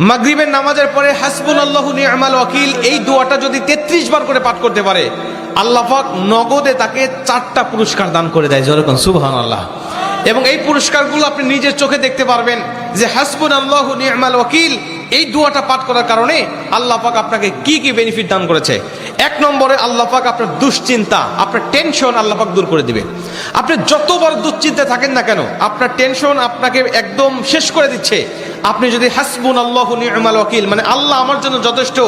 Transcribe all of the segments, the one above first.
মাগরিবের নামাজের পরে হাসবুনাল্লাহু নি'মাল ওয়াকিল এই দোয়াটা যদি 33 বার করে পাঠ করতে পারে, আল্লাহ পাক নগদে তাকে 4টা পুরস্কার দান করে দেয়। যেরকম সুবহানাল্লাহ। এবং এই পুরস্কারগুলো আপনি নিজের চোখে দেখতে পারবেন যে হাসবুনাল্লাহু নি'মাল ওয়াকিল এই দোয়াটা পাঠ করার কারণে আল্লাহ পাক আপনাকে কি কি বেনিফিট দান করেছে। 1 নম্বরে আল্লাহ পাক আপনার দুশ্চিন্তা, আপনার টেনশন আল্লাহ পাক দূর করে দিবে। আপনি যত বড় দুশ্চিন্তায় থাকেন না কেন, আপনার টেনশন আপনাকে একদম শেষ করে দিচ্ছে। আপনি যদি হাসবুনাল্লাহু নি'মাল ওয়াকিল মানে আল্লাহ আমার জন্য যথেষ্ট,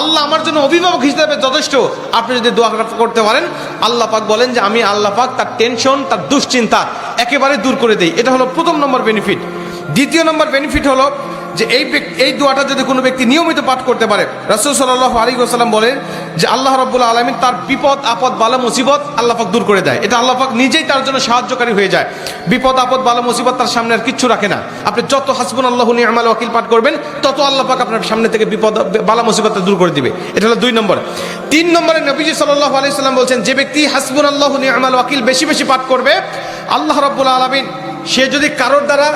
আল্লাহ আমার জন্য অভিভাবক হিসেবে যথেষ্ট, আপনি যদি দোয়া করতে পারেন, আল্লাহ পাক বলেন যে আমি আল্লাহ পাক তার টেনশন, তার দুশ্চিন্তা একেবারে দূর করে দেই। এটা হলো প্রথম নম্বর বেনিফিট। দ্বিতীয় নম্বর বেনিফিট হলো যে এই দোয়াটা যদি কোনো ব্যক্তি নিয়মিত পাঠ করতে পারে, রাসূল সাল্লাল্লাহু আলাইহি ওয়াসাল্লাম বলেন যে আল্লাহ রাব্বুল আলামিন তার বিপদ আপদ বালা মুসিবত আল্লাহ পাক দূর করে দেয়। এটা আল্লাহ পাক নিজেই তার জন্য সাহায্যকারী হয়ে যায়। বিপদ আপদ বালা মুসিবত তার সামনে আর কিচ্ছু রাখে না। আপনি যত হাসবুনাল্লাহু নি'মাল ওয়াকিল পাঠ করবেন, তত আল্লাহ পাক আপনার সামনে থেকে বিপদ বালা মুসিবত দূর করে দিবে। এটা হলো 2 নম্বর। 3 নম্বরে নবীজি সাল্লাল্লাহু আলাইহি ওয়াসাল্লাম বলছেন, যে ব্যক্তি হাসবুনাল্লাহু নি'মাল ওয়াকিল বেশি বেশি পাঠ করবে, আল্লাহ রাব্বুল আলামিন সে যদি কারোর দ্বারা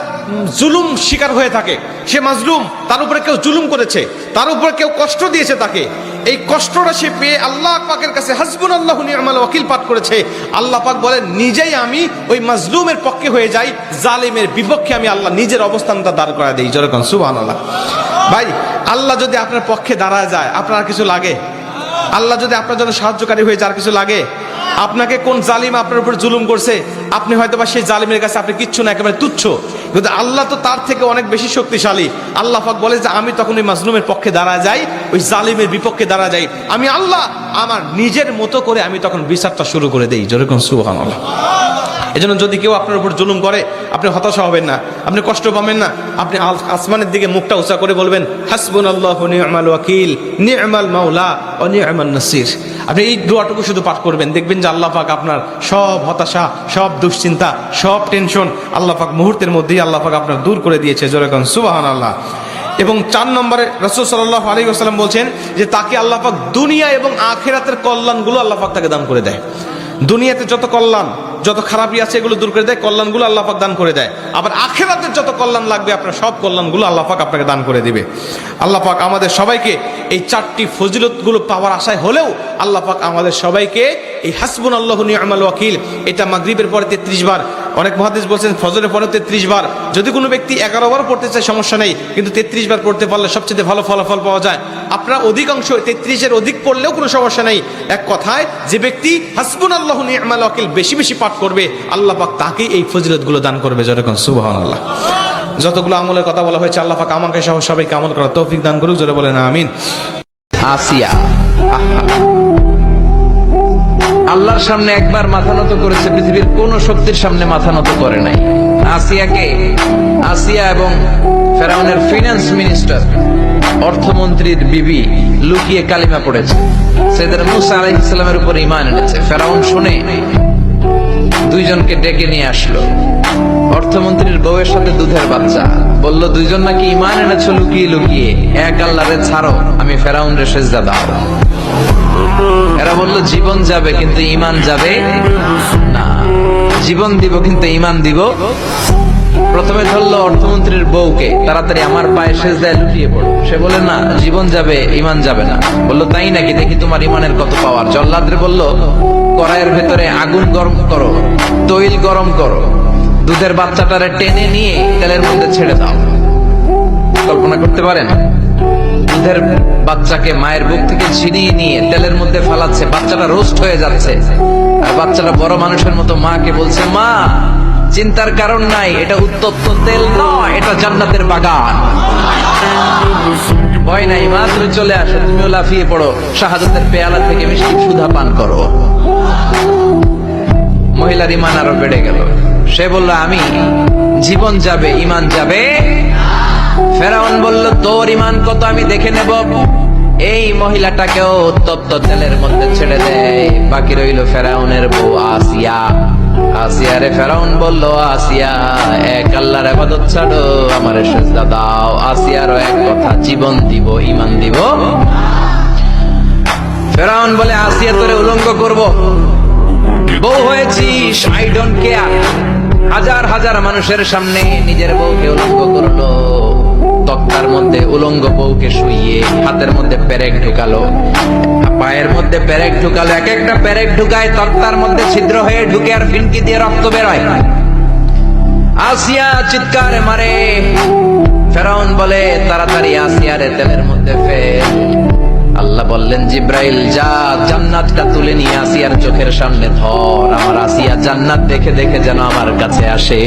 জুলুম শিকার হয়ে থাকে, সে মাজলুম, তার উপরে কেউ জুলুম করেছে, তার উপরে কেউ কষ্ট দিয়েছে, তাকে এই কষ্টটা সে পেয়ে আল্লাহ পাকের কাছে হাসবুনাল্লাহু নি'মাল ওয়াকিল পাঠ করেছে, আল্লাহ পাক বলেন নিজেই আমি ওই মাজলুমের পক্ষে হয়ে যাই, জালিমের বিপক্ষে আমি আল্লাহ নিজের অবস্থানটা দাঁড় করা দেই। যেরকম সুবহানাল্লাহ। ভাই, আল্লাহ যদি আপনার পক্ষে দাঁড়ায় যায়, আপনার আর কিছু লাগে? আল্লাহ যদি আপনার জন্য সাহায্যকারী হয়ে যায়, আর কিছু লাগে? আপনাকে কোন জালিম আপনার উপর জুলুম করছে, আপনি হয়তো বা সেই জালিমের কাছে আপনি কিচ্ছু না, একেবারে তুচ্ছ, কিন্তু আল্লাহ তো তার থেকে অনেক বেশি শক্তিশালী। আল্লাহ পাক বলে যে আমি তখন ওই মাজলুমের পক্ষে দাঁড়া যাই, ওই জালিমের বিপক্ষে দাঁড়া যাই, আমি আল্লাহ আমার নিজের মতো করে আমি তখন বিচারটা শুরু করে দেই। যেরকম সুবহানাল্লাহ। এজন্য যদি কেউ আপনার উপর জুলুম করে, আপনি হতাশা হবেন না, আপনি কষ্ট পাবেন না, আপনি আসমানের দিকে মুখটা উঁচা করে বলবেন হাসবুনাল্লাহু নি'মাল ওয়াকিল নি'মাল মাওলা ওয়া নি'মান নাসির। আপনি এই দোয়াটুকু শুধু পাঠ করবেন, দেখবেন যে আল্লাহ পাক আপনার সব হতাশা, সব দুশ্চিন্তা, সব টেনশন আল্লাহ পাক মুহূর্তের মধ্যেই আল্লাহ পাক আপনার দূর করে দিয়েছে। যেরকম সুবহানাল্লাহ। এবং 4 নম্বরে রাসূল সাল্লাল্লাহু আলাইহি ওয়াসাল্লাম বলছেন যে তাকে আল্লাহ পাক দুনিয়া এবং আখিরাতের কল্যাণগুলো আল্লাহ পাক তাকে দান করে দেয়। দুনিয়াতে যত কল্যাণ, যত খারাপই আছে এগুলো দূর করে দেয়, কল্যাণগুলো আল্লাহ পাক দান করে দেয়। আবার আখিরাতের যত কল্যাণ লাগবে আপনার সব কল্যাণগুলো আল্লাহ পাক আপনাকে দান করে দিবে। আল্লাহ পাক আমাদের সবাইকে এই 4টি ফজিলতগুলো পাওয়ার আশায় হলেও আল্লাহ পাক আমাদের সবাইকে এই হাসবুনাল্লাহু নি'মাল ওয়াকিল এটা মাগরিবের পরে 33 বার, অনেক মুহাদ্দিস বলছেন ফজরের পরে 33 বার, যদি কোনো ব্যক্তি 11 বার পড়তে চায় সমস্যা নেই, কিন্তু 33 বার পড়তে পারলে সবচেয়ে ভালো ফলাফল পাওয়া যায়। আপনারা অধিকাংশ 33-এর অধিক পড়লেও কোনো সমস্যা নেই। এক কথায় যে ব্যক্তি হাসবুনাল্লাহু নি'মাল ওয়াকিল বেশি বেশি পাঠ করবে, আল্লাহ পাক তাকে এই ফজিলতগুলো দান করবে। যেরকম সুবহানাল্লাহ। যতগুলো আমলের কথা বলা হয়েছে আল্লাহ পাক আমাকে সহ সবাইকে আমল করার তৌফিক দান করুক। জোরে বলেন আমিন। আসিয়া আল্লাহর সামনে একবার মাথা নত করেছে, পৃথিবীর কোন শক্তির সামনে মাথা নত করে নাই। আসিয়া এবং ফেরাউনের ফিনান্স মিনিস্টার, অর্থমন্ত্রীর বিবি লুকিয়ে কালিমা পড়েছে, সাইয়েদনা মূসা আলাইহিস সালামের উপর ঈমান এনেছে। ফেরাউন শুনে দুইজনকে ডেকে নিয়ে আসলো। অর্থমন্ত্রীর বউয়ের সাথে দুধের বাচ্চা, বলল দুইজন নাকি ঈমান এনেছো লুকিয়ে লুকিয়ে, এক আল্লাহরে ছাড়ো, আমি ফেরাউনরে সিজদা দাও। এরা বলল জীবন যাবে কিন্তু ঈমান যাবে না, জীবন দিব কিন্তু ঈমান দিব। প্রথমে ধরলো অর্থমন্ত্রীর বউকে, তাড়াতাড়ি আমার পায়ে সিজদায় লুটিয়ে পড়ো। সে বলে না, জীবন যাবে ঈমান যাবে না। বললো তাই নাকি, দেখি তোমার ঈমানের কত পাওয়ার। জল্লাদরে বলল কড়াইয়ের ভেতরে আগুন গরম করো, তৈল গরম করো, দুধের বাচ্চাটারে টেনে নিয়ে তেলের মধ্যে ছেড়ে দাও। কল্পনা করতে পারেন? দুধের বাচ্চাকে মায়ের বুক থেকে ছিনিয়ে নিয়ে তেলের মধ্যে ফালাচ্ছে, বাচ্চাটা রোস্ট হয়ে যাচ্ছে, আর বাচ্চাটা বড় মানুষের মতো মাকে বলছে, মা চিন্তার কারণ নাই, এটা উত্তপ্ত তেল নয়, এটা জান্নাতের বাগান, ভয় নাই মা, তুমি চলে আসো, তুমিও লাফিয়ে পড়ো, শাহাদাতের পেয়ালা থেকে মিষ্টি সুধা পান করো। মহিলার ঈমান আরো বেড়ে গেল। সে বলল আমি জীবন যাবে ঈমান যাবে। ফেরাউন বলল তোর ঈমান কত আমি দেখে নেব। এই মহিলাটাকেও উত্তপ্ত তেলের মধ্যে ছেড়ে দেয়। বাকি রইল ফেরাউনের বউ আসিয়া। আসিয়ারে ফেরাউন বলল, আসিয়া এক আল্লাহর ইবাদত ছাড়ো, আমারে সিজদা দাও। আসিয়ারও এক কথা, জীবন দিব ঈমান দিব। ফেরাউন বলে আসিয়া তোরে উলঙ্গ করব, বউ হয়েছিস, আই ডোন্ট কেয়ার। হাজার হাজার মানুষের সামনে নিজের বউকে উলঙ্গ করলো। তক্তার মধ্যে উলঙ্গ বউকে শুইয়ে হাতের মধ্যে পেরেক ঢুকালো, পায়ের মধ্যে পেরেক ঢুকালো, এক একটা পেরেক ঢুকায় তক্তার মধ্যে ছিদ্র হয়ে ঢুকে আর ফিনকি দিয়ে রক্ত বেরোয়। আসিয়া চিৎকার মারে। ফেরাউন বলে তাড়াতাড়ি আসিয়ারে তেলের মধ্যে ফেল। আল্লাহ বললেন জিব্রাইল যা জান্নাতটা তুলে নিয়ে আসিয়ার চোখের সামনে ধর, আমার আসিয়া জান্নাত দেখে দেখে যেন আমার কাছে আসে।